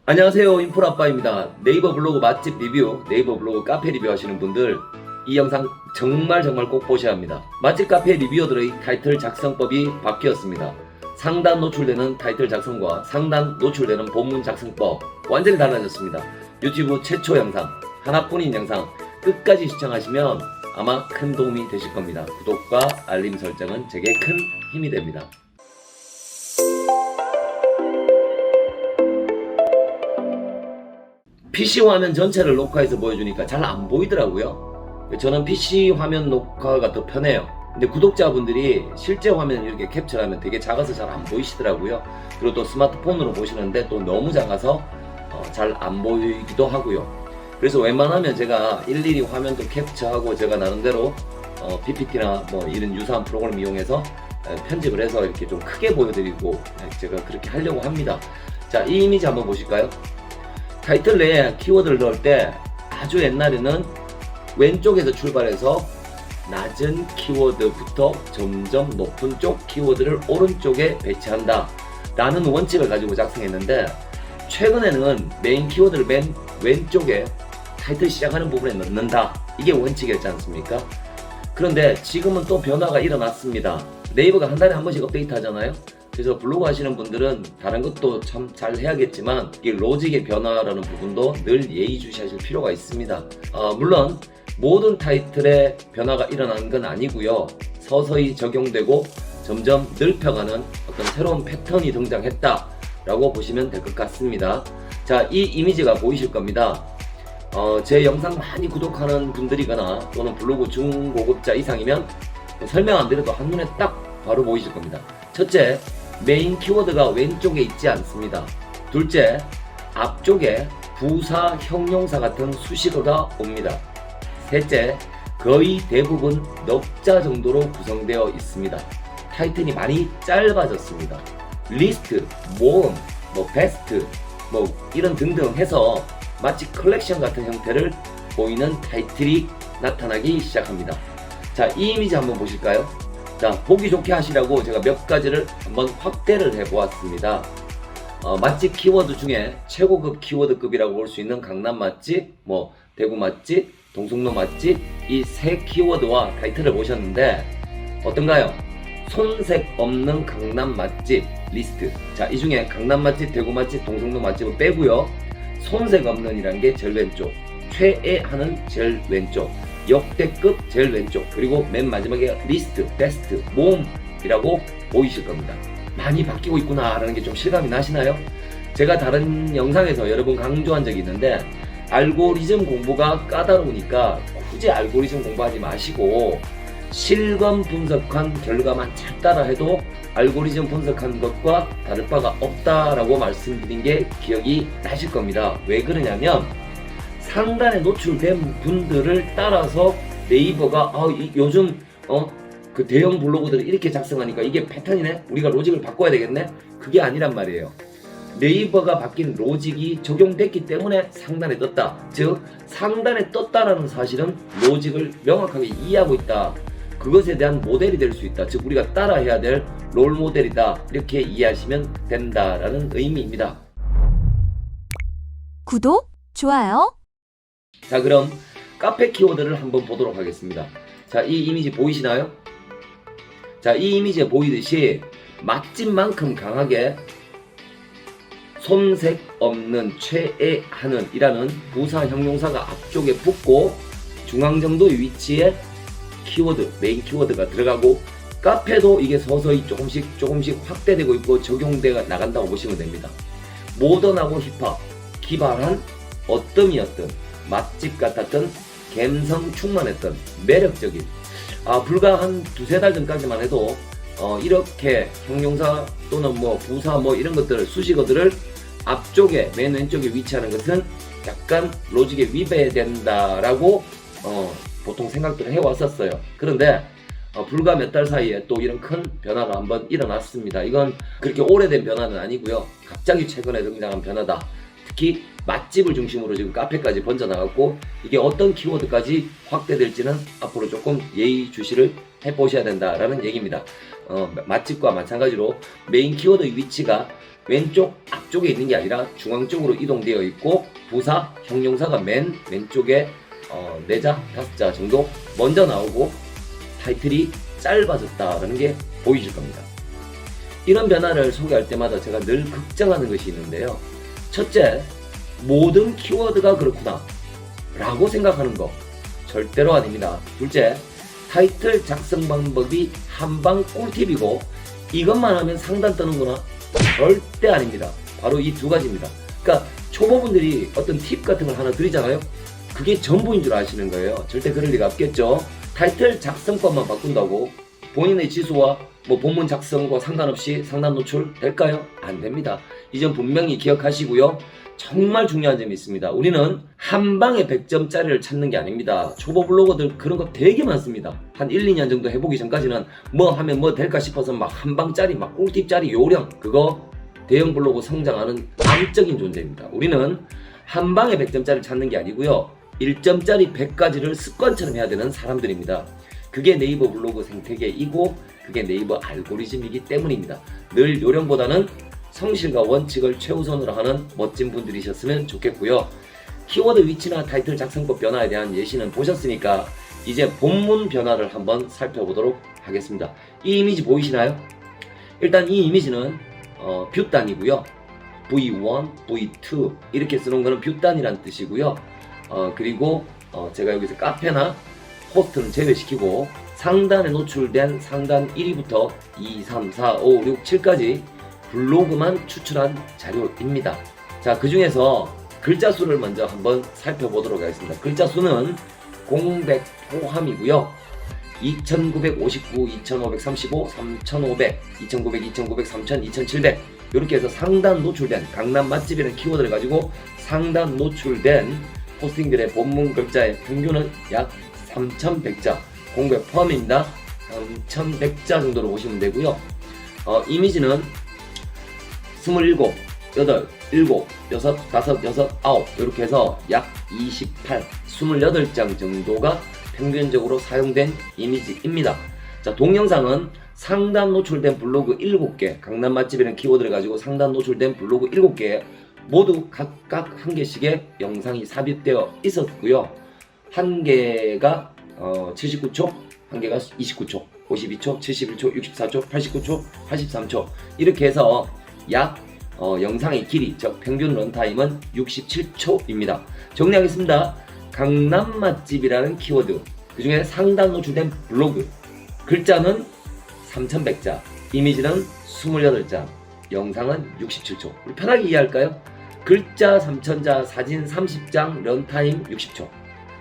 안녕하세요, 인프라아빠입니다. 네이버 블로그 맛집 리뷰, 네이버 블로그 카페 리뷰 하시는 분들 이 영상 정말 꼭 보셔야 합니다. 맛집 카페 리뷰어들의 타이틀 작성법이 바뀌었습니다. 상단 노출되는 타이틀 작성과 상단 노출되는 본문 작성법 완전히 달라졌습니다. 유튜브 최초 영상, 하나뿐인 영상 끝까지 시청하시면 아마 큰 도움이 되실 겁니다. 구독과 알림 설정은 제게 큰 힘이 됩니다. PC 화면 전체를 녹화해서 보여주니까 잘 안 보이더라고요. 저는 PC 화면 녹화가 더 편해요. 근데 구독자분들이 실제 화면을 이렇게 캡처하면 되게 작아서 잘 안 보이시더라고요. 그리고 또 스마트폰으로 보시는데 또 너무 작아서 잘 안 보이기도 하고요. 그래서 웬만하면 제가 일일이 화면도 캡처하고 제가 나름대로 PPT나 뭐 이런 유사한 프로그램 이용해서 편집을 해서 이렇게 좀 크게 보여드리고 제가 그렇게 하려고 합니다. 자, 이 이미지 한번 보실까요? 타이틀 내에 키워드를 넣을 때 아주 옛날에는 왼쪽에서 출발해서 낮은 키워드부터 점점 높은 쪽 키워드를 오른쪽에 배치한다 라는 원칙을 가지고 작성했는데, 최근에는 메인 키워드를 맨 왼쪽에 타이틀 시작하는 부분에 넣는다, 이게 원칙이었지 않습니까? 그런데 지금은 또 변화가 일어났습니다. 네이버가 한 달에 한 번씩 업데이트 하잖아요. 그래서 블로그 하시는 분들은 다른 것도 참 잘 해야겠지만 이 로직의 변화라는 부분도 늘 예의주시하실 필요가 있습니다. 물론 모든 타이틀에 변화가 일어나는 건 아니고요. 서서히 적용되고 점점 넓혀가는 어떤 새로운 패턴이 등장했다라고 보시면 될 것 같습니다. 자, 이 이미지가 보이실 겁니다. 제 영상 많이 구독하는 분들이거나 또는 블로그 중고급자 이상이면 설명 안 드려도 한눈에 딱 바로 보이실 겁니다. 첫째, 메인 키워드가 왼쪽에 있지 않습니다. 둘째, 앞쪽에 부사, 형용사 같은 수식어가 옵니다. 셋째, 거의 대부분 넉자 정도로 구성되어 있습니다. 타이틀이 많이 짧아졌습니다. 리스트, 모음, 베스트, 이런 등등 해서 마치 컬렉션 같은 형태를 보이는 타이틀이 나타나기 시작합니다. 자, 이 이미지 한번 보실까요? 자, 보기 좋게 하시라고 제가 몇 가지를 한번 확대를 해보았습니다. 맛집 키워드 중에 최고급 키워드급이라고 볼 수 있는 강남 맛집, 대구 맛집, 동성로 맛집, 이 세 키워드와 타이틀을 보셨는데 어떤가요? 손색 없는 강남 맛집 리스트. 자, 이 중에 강남 맛집, 대구 맛집, 동성로 맛집은 빼고요. 손색 없는 이란 게 제일 왼쪽, 최애하는 제일 왼쪽, 역대급 제일 왼쪽, 그리고 맨 마지막에 리스트, 베스트, 모음이라고 보이실 겁니다. 많이 바뀌고 있구나 라는 게 좀 실감이 나시나요? 제가 다른 영상에서 여러 번 강조한 적이 있는데, 알고리즘 공부가 까다로우니까 굳이 알고리즘 공부하지 마시고 실검 분석한 결과만 찾다라 해도 알고리즘 분석한 것과 다를 바가 없다라고 말씀드린 게 기억이 나실 겁니다. 왜 그러냐면 상단에 노출된 분들을 따라서 네이버가 요즘 그 대형 블로그들을 이렇게 작성하니까 이게 패턴이네, 우리가 로직을 바꿔야 되겠네, 그게 아니란 말이에요. 네이버가 바뀐 로직이 적용됐기 때문에 상단에 떴다. 즉 상단에 떴다라는 사실은 로직을 명확하게 이해하고 있다, 그것에 대한 모델이 될 수 있다, 즉 우리가 따라해야 될 롤 모델이다, 이렇게 이해하시면 된다라는 의미입니다. 구독, 좋아요. 자, 그럼 카페 키워드를 한번 보도록 하겠습니다. 자, 이 이미지 보이시나요? 자, 이 이미지에 보이듯이 맛집만큼 강하게 손색 없는, 최애하는 이라는 부사 형용사가 앞쪽에 붙고 중앙 정도의 위치에 키워드, 메인 키워드가 들어가고, 카페도 이게 서서히 조금씩 확대되고 있고 적용되어 나간다고 보시면 됩니다. 모던하고 힙합, 기발한, 어뜸이었던, 맛집 같았던, 감성 충만했던, 매력적인, 불과 한 두세 달 전까지만 해도 이렇게 형용사 또는 부사 이런 것들, 수식어들을 앞쪽에 맨 왼쪽에 위치하는 것은 약간 로직에 위배된다라고 보통 생각들을 해왔었어요. 그런데 불과 몇 달 사이에 또 이런 큰 변화가 한번 일어났습니다. 이건 그렇게 오래된 변화는 아니고요, 갑자기 최근에 등장한 변화다. 특히 맛집을 중심으로 지금 카페까지 번져나갔고, 이게 어떤 키워드까지 확대될지는 앞으로 조금 예의주시를 해보셔야 된다라는 얘기입니다. 맛집과 마찬가지로 메인 키워드의 위치가 왼쪽 앞쪽에 있는 게 아니라 중앙 쪽으로 이동되어 있고 부사, 형용사가 맨 왼쪽에 4자, 5자 정도 먼저 나오고 타이틀이 짧아졌다라는 게 보이실 겁니다. 이런 변화를 소개할 때마다 제가 늘 걱정하는 것이 있는데요. 첫째, 모든 키워드가 그렇구나 라고 생각하는 거 절대로 아닙니다. 둘째, 타이틀 작성 방법이 한방 꿀팁이고 이것만 하면 상단 뜨는구나? 절대 아닙니다. 바로 이 두 가지입니다. 그러니까 초보분들이 어떤 팁 같은 걸 하나 드리잖아요. 그게 전부인 줄 아시는 거예요. 절대 그럴 리가 없겠죠. 타이틀 작성법만 바꾼다고 본인의 지수와 본문 작성과 상관없이 상단 노출 될까요? 안 됩니다. 이 점 분명히 기억하시고요. 정말 중요한 점이 있습니다. 우리는 한 방에 100점짜리를 찾는 게 아닙니다. 초보 블로거들 그런 거 되게 많습니다. 한 1, 2년 정도 해보기 전까지는 뭐 하면 뭐 될까 싶어서 막 한 방짜리, 막 꿀팁짜리 요령, 그거 대형 블로그 성장하는 암적인 존재입니다. 우리는 한 방에 100점짜리를 찾는 게 아니고요. 1점짜리 100가지를 습관처럼 해야 되는 사람들입니다. 그게 네이버 블로그 생태계이고 그게 네이버 알고리즘이기 때문입니다. 늘 요령보다는 성실과 원칙을 최우선으로 하는 멋진 분들이셨으면 좋겠고요. 키워드 위치나 타이틀 작성법 변화에 대한 예시는 보셨으니까 이제 본문 변화를 한번 살펴보도록 하겠습니다. 이 이미지 보이시나요? 일단 이 이미지는 뷰단이고요. V1, V2 이렇게 쓰는 거는 뷰단이란 뜻이고요. 그리고 제가 여기서 카페나 호스트는 제외시키고 상단에 노출된 상단 1위부터 2, 3, 4, 5, 6, 7까지 블로그만 추출한 자료입니다. 자, 그 중에서 글자 수를 먼저 한번 살펴보도록 하겠습니다. 글자 수는 공백 포함이고요. 2959, 2535, 3500, 2900, 2900, 3000, 2700 이렇게 해서 상단 노출된 강남 맛집이라는 키워드를 가지고 상단 노출된 포스팅들의 본문 글자의 평균은 약 3100자 공백 포함입니다. 3100자 정도로 보시면 되고요. 이미지는 27, 8, 7, 6, 5, 6, 9 이렇게 해서 약 28, 28장 정도가 평균적으로 사용된 이미지입니다. 자, 동영상은 상단 노출된 블로그 7개, 강남 맛집이라는 키워드를 가지고 상단 노출된 블로그 7개 모두 각각 한 개씩의 영상이 삽입되어 있었고요. 한 개가 79초, 한 개가 29초, 52초, 71초, 64초, 89초, 83초 이렇게 해서 약 영상의 길이, 즉 평균 런타임은 67초입니다. 정리하겠습니다. 강남 맛집이라는 키워드, 그 중에 상단 노출된 블로그, 글자는 3100자, 이미지는 28자, 영상은 67초. 우리 편하게 이해할까요? 글자 3000자, 사진 30장, 런타임 60초,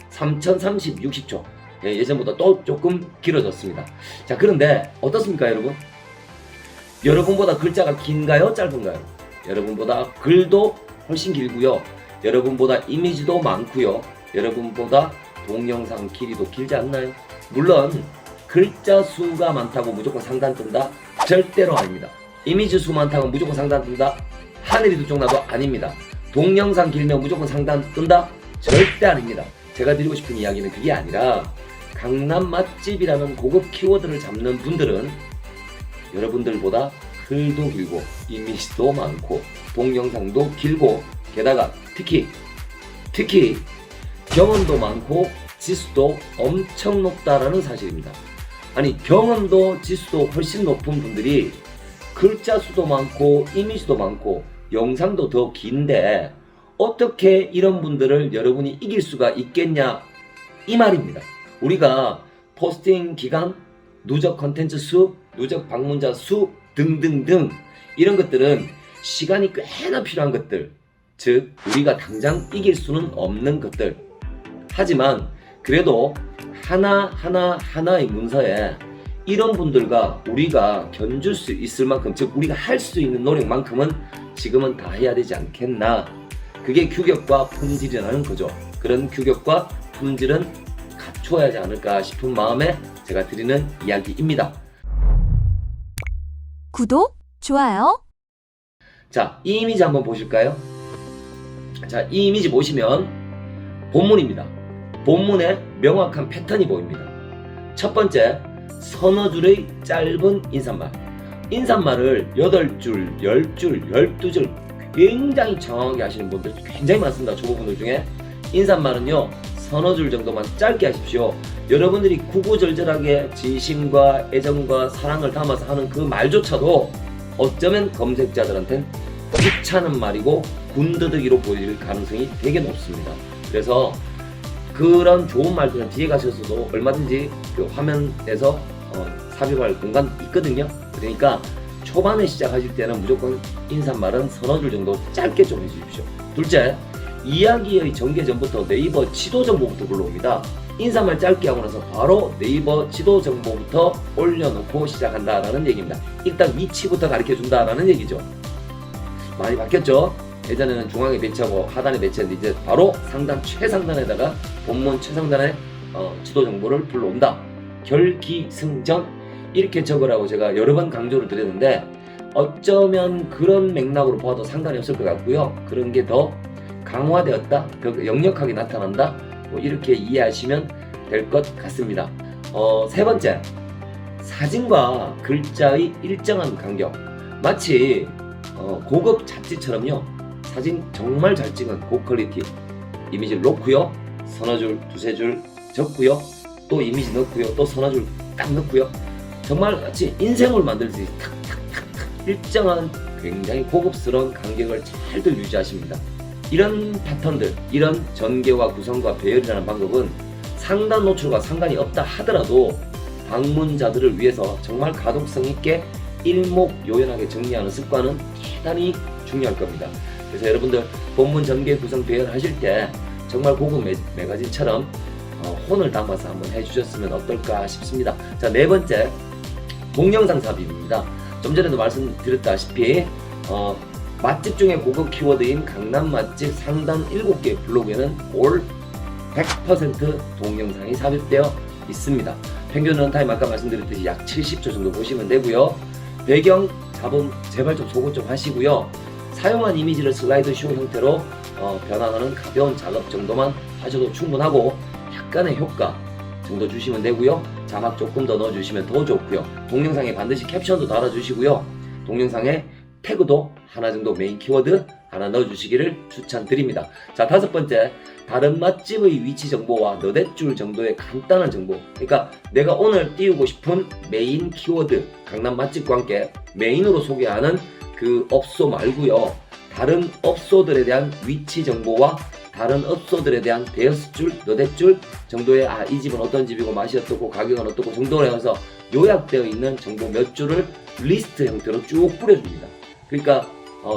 3030, 60초. 예전보다 또 조금 길어졌습니다. 자, 그런데 어떻습니까, 여러분? 여러분보다 글자가 긴가요? 짧은가요? 여러분보다 글도 훨씬 길고요. 여러분보다 이미지도 많고요. 여러분보다 동영상 길이도 길지 않나요? 물론 글자 수가 많다고 무조건 상단 뜬다? 절대로 아닙니다. 이미지 수 많다고 무조건 상단 뜬다? 하늘이 두 쪽 나도 아닙니다. 동영상 길면 무조건 상단 뜬다? 절대 아닙니다. 제가 드리고 싶은 이야기는 그게 아니라 강남 맛집이라는 고급 키워드를 잡는 분들은 여러분들보다 글도 길고 이미지도 많고 동영상도 길고 게다가 특히 경험도 많고 지수도 엄청 높다라는 사실입니다. 아니, 경험도 지수도 훨씬 높은 분들이 글자 수도 많고 이미지도 많고 영상도 더 긴데 어떻게 이런 분들을 여러분이 이길 수가 있겠냐 이 말입니다. 우리가 포스팅 기간, 누적 컨텐츠 수, 누적 방문자 수 등등등 이런 것들은 시간이 꽤나 필요한 것들, 즉 우리가 당장 이길 수는 없는 것들. 하지만 그래도 하나의 문서에 이런 분들과 우리가 견줄 수 있을 만큼, 즉 우리가 할 수 있는 노력만큼은 지금은 다 해야 되지 않겠나. 그게 규격과 품질이라는 거죠. 그런 규격과 품질은 갖춰야 하지 않을까 싶은 마음에 제가 드리는 이야기입니다. 구독, 좋아요. 자, 이 이미지 한번 보실까요? 자, 이 이미지 보시면 본문입니다. 본문에 명확한 패턴이 보입니다. 첫 번째, 서너 줄의 짧은 인사말. 인사말을 8줄, 10줄, 12줄 굉장히 정확하게 하시는 분들 굉장히 많습니다. 초보분들 중에. 인사말은요 서너 줄 정도만 짧게 하십시오. 여러분들이 구구절절하게 진심과 애정과 사랑을 담아서 하는 그 말조차도 어쩌면 검색자들한텐 귀찮은 말이고 군더더기로 보일 가능성이 되게 높습니다. 그래서 그런 좋은 말들은 뒤에 가셔서도 얼마든지 그 화면에서 삽입할 공간 있거든요. 그러니까 초반에 시작하실 때는 무조건 인사말은 서너 줄 정도 짧게 좀 해주십시오. 둘째, 이야기의 전개 전부터 네이버 지도 정보부터 불러옵니다. 인사말 짧게 하고 나서 바로 네이버 지도 정보부터 올려놓고 시작한다라는 얘기입니다. 일단 위치부터 가르쳐준다라는 얘기죠. 많이 바뀌었죠? 예전에는 중앙에 배치하고 하단에 배치했는데 이제 바로 상단 최상단에다가 본문 최상단에 지도 정보를 불러온다. 결기승전 이렇게 적으라고 제가 여러 번 강조를 드렸는데 어쩌면 그런 맥락으로 봐도 상관이 없을 것 같고요. 그런 게 더 강화되었다, 더 역력하게 나타난다, 뭐 이렇게 이해하시면 될 것 같습니다. 세 번째, 사진과 글자의 일정한 간격. 마치 고급 잡지처럼요. 사진 정말 잘 찍은 고퀄리티 이미지를 놓고요. 서너 줄, 두세 줄 적고요. 또 이미지 넣고요. 또 서너 줄 딱 넣고요. 정말 마치 인생을 만들듯이 탁탁탁탁 일정한 굉장히 고급스러운 간격을 잘들 유지하십니다. 이런 패턴들, 이런 전개와 구성과 배열이라는 방법은 상단 노출과 상관이 없다 하더라도 방문자들을 위해서 정말 가독성 있게 일목요연하게 정리하는 습관은 대단히 중요할 겁니다. 그래서 여러분들 본문 전개 구성 배열 하실 때 정말 고급 매거진처럼 혼을 담아서 한번 해주셨으면 어떨까 싶습니다. 자, 네 번째, 동영상 삽입입니다. 좀 전에도 말씀드렸다시피 맛집 중에 고급 키워드인 강남 맛집 상단 7개 블로그에는 올 100% 동영상이 삽입되어 있습니다. 평균 런타임 아까 말씀드렸듯이 약 70초 정도 보시면 되고요. 배경 잡음 제발 좀 소개 좀 하시고요. 사용한 이미지를 슬라이드 쇼 형태로 변환하는 가벼운 작업 정도만 하셔도 충분하고 약간의 효과 정도 주시면 되고요. 자막 조금 더 넣어주시면 더 좋고요. 동영상에 반드시 캡션도 달아주시고요. 동영상에 태그도 하나 정도 메인 키워드 하나 넣어주시기를 추천드립니다. 자, 다섯 번째, 다른 맛집의 위치 정보와 너댓 줄 정도의 간단한 정보. 그러니까 내가 오늘 띄우고 싶은 메인 키워드, 강남 맛집과 함께 메인으로 소개하는 그 업소 말고요. 다른 업소들에 대한 위치 정보와 다른 업소들에 대한 대여섯 줄, 너댓 줄 정도의 이 집은 어떤 집이고 맛이 어떻고 가격은 어떻고 정도로 해서 요약되어 있는 정보 몇 줄을 리스트 형태로 쭉 뿌려줍니다. 그러니까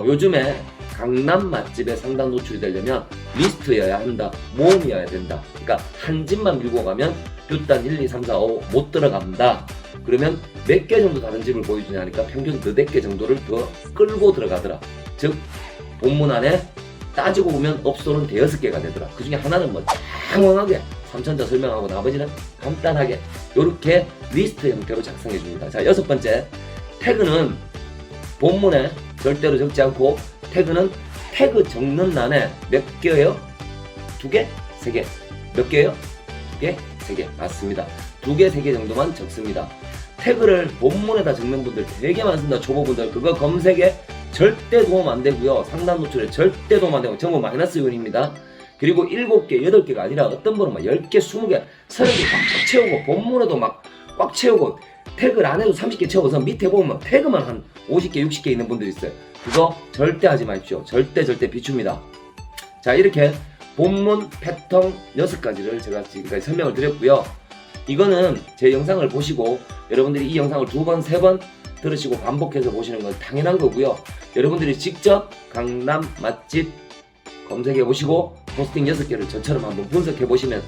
요즘에 강남 맛집의 상단 노출이 되려면 리스트여야 한다, 모음이어야 된다. 그러니까 한 집만 밀고 가면 뷰단 1, 2, 3, 4, 5 못 들어간다. 그러면 몇 개 정도 다른 집을 보여주냐 하니까 평균 너댓 개 정도를 더 끌고 들어가더라. 즉 본문 안에 따지고 보면 업소는 대여섯 개가 되더라. 그 중에 하나는 뭐 장황하게 3천자 설명하고 나머지는 간단하게 이렇게 리스트 형태로 작성해 줍니다. 자, 여섯 번째, 태그는 본문에 절대로 적지 않고 태그는 태그 적는欄에 몇 개예요? 2개? 3개? 몇 개예요? 2개? 3개. 맞습니다. 2개, 3개 정도만 적습니다. 태그를 본문에다 적는 분들 되게 많습니다. 초보분들. 그거 검색에 절대 도움 안 되고요. 상단 노출에 절대 도움 안 되고 전부 마이너스 요인입니다. 그리고 7개, 8개가 아니라 어떤 분은 막 10개, 20개, 30개 꽉 채우고 본문에도 막 꽉 채우고 태그를 안 해도 30개 채워서 밑에 보면 태그만 한 50개, 60개 있는 분들이 있어요. 그거 절대 하지 마십시오. 절대 비춥니다. 자, 이렇게 본문 패턴 6가지를 제가 지금까지 설명을 드렸고요. 이거는 제 영상을 보시고 여러분들이 이 영상을 2번, 3번 들으시고 반복해서 보시는 건 당연한 거고요. 여러분들이 직접 강남 맛집 검색해 보시고 포스팅 6개를 저처럼 한번 분석해 보시면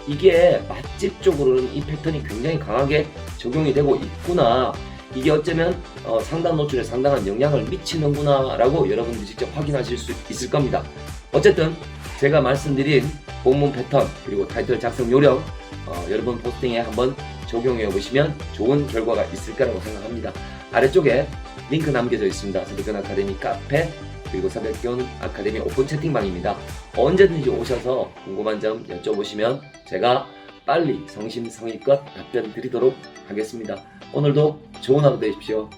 이게 맛집 쪽으로는 이 패턴이 굉장히 강하게 적용이 되고 있구나, 이게 어쩌면 상단 노출에 상당한 영향을 미치는구나 라고 여러분들이 직접 확인하실 수 있을 겁니다. 어쨌든 제가 말씀드린 본문 패턴 그리고 타이틀 작성 요령 여러분 포스팅에 한번 적용해 보시면 좋은 결과가 있을 거라고 생각합니다. 아래쪽에 링크 남겨져 있습니다. 서백견 아카데미 카페 그리고 서백견 아카데미 오픈 채팅방입니다. 언제든지 오셔서 궁금한 점 여쭤보시면 제가 빨리 성심성의껏 답변 드리도록 하겠습니다. 오늘도 좋은 하루 되십시오.